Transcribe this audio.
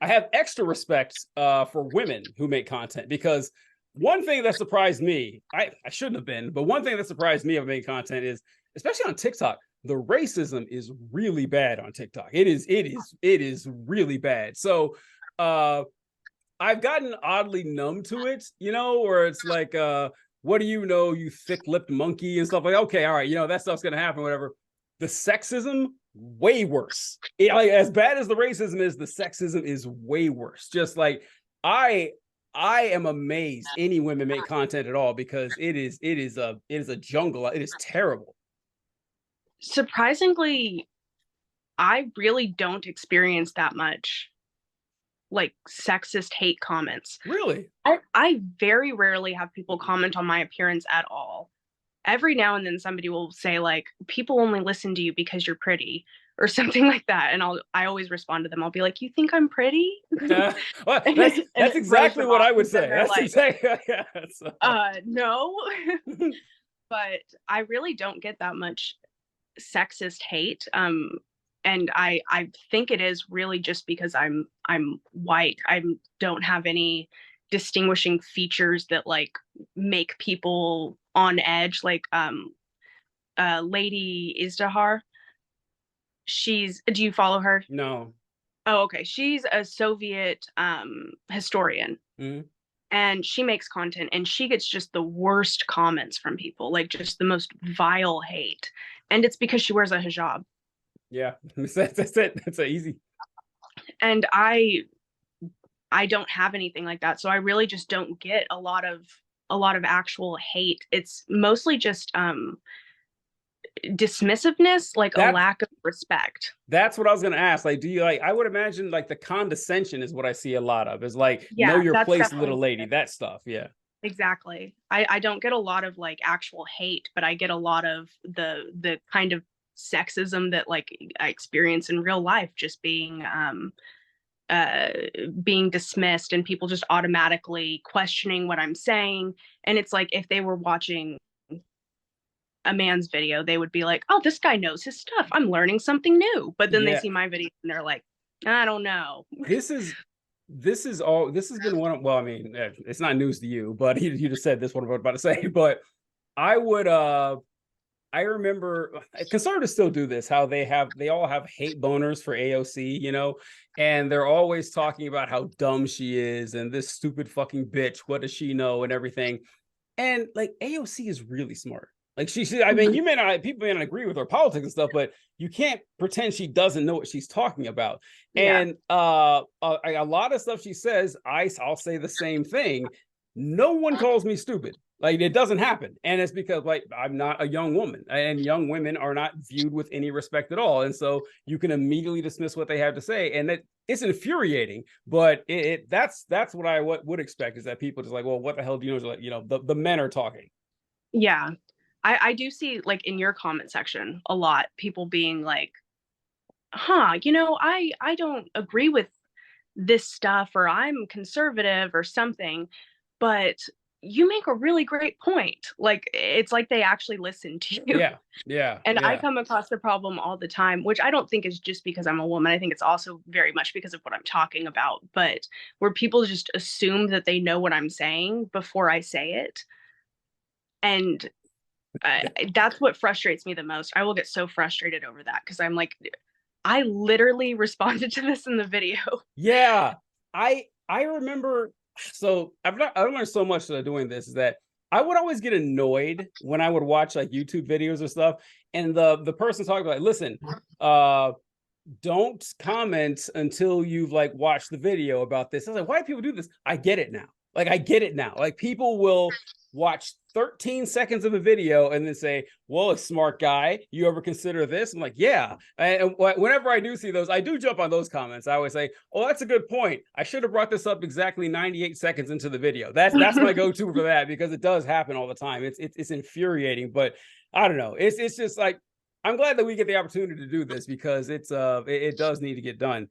I have extra respect for women who make content, because one thing that surprised me, I shouldn't have been, but one thing that surprised me of making content is, especially on TikTok, the racism is really bad on TikTok. It is really bad. So I've gotten oddly numb to it, where it's like, what do you know, you thick-lipped monkey and stuff like, okay, all right, that stuff's gonna happen, whatever. The sexism, way worse. Like, as bad as the racism is, the sexism is way worse. Just like, I I am amazed any women make content at all, because it is a jungle. It is terrible. Surprisingly, I really don't experience that much like sexist hate comments. Really? I very rarely have people comment on my appearance at all. Every now and then somebody will say like people only listen to you because you're pretty or something like that, and I always respond to them. I'll be like, "You think I'm pretty?" Well, and that's it throws exactly them what off I would because then say. they're That's like, exactly yeah. no. But I really don't get that much sexist hate. And I think it is really just because I'm white. I don't have any distinguishing features that like make people on edge. Like Lady Izdihar. Do you follow her? No. Oh, okay. She's a Soviet historian, Mhm. and she makes content, and she gets just the worst comments from people, like just the most vile hate. And it's because she wears a hijab. Yeah, that's it. That's a easy. And I don't have anything like that. So I really just don't get a lot of actual hate. It's mostly just dismissiveness, like a That lack of respect. that's what I was gonna ask. Like, do you like? I would imagine like the condescension is what I see a lot of. Is like, know Yeah, your that's place, little definitely lady. it. That stuff. Yeah. Exactly. I don't get a lot of like actual hate, but I get a lot of the kind of sexism that like I experience in real life, just uh being dismissed and people just automatically questioning what I'm saying. And it's like if they were watching a man's video, they would be like, "Oh, this guy knows his stuff. I'm learning something new." But then they Yeah. see my video and they're like, "I don't know." This is this has been one of, well, I mean, it's not news to you, but you just said this, what I'm about to say. But I would I remember conservatives still do this, how they all have hate boners for AOC, and they're always talking about how dumb she is and this stupid fucking bitch, what does she know, and everything. And like, AOC is really smart. Like, I mean, Mhm. people may not agree with her politics and stuff, but you can't pretend she doesn't know what she's talking about. Yeah. And a lot of stuff she says, I'll say the same thing. No one calls me stupid. Like, it doesn't happen. And it's because like I'm not a young woman, and young women are not viewed with any respect at all. And so you can immediately dismiss what they have to say. And it's infuriating, but that's what I would expect, is that people just like, well, what the hell do you know? Like, the men are talking. Yeah. I do see like in your comment section a lot people being like, huh, I don't agree with this stuff, or I'm conservative or something, but you make a really great point. Like it's like they actually listen to you. Yeah, yeah, And I yeah. come across the problem all the time, which I don't think is just because I'm a woman. I think it's also very much because of what I'm talking about, but where people just assume that they know what I'm saying before I say it. And uh, that's what frustrates me the most. I will get so frustrated over that because I'm like, I literally responded to this in the video. Yeah, I remember. So I've learned so much doing this, is that I would always get annoyed when I would watch like YouTube videos or stuff, and the person talking about, like, listen, uh, don't comment until you've like watched the video about this. I was like, why do people do this? I get it now. Like, I get it now. Like, people will watch 13 seconds of a video and then say, well, a smart guy, you ever consider this? I'm like, yeah. And whenever I do see those, I do jump on those comments. I always say, oh, that's a good point. I should have brought this up exactly 98 seconds into the video. That's my go-to for that, because it does happen all the time. It's infuriating, but I don't know. It's just like, I'm glad that we get the opportunity to do this, because it does need to get done.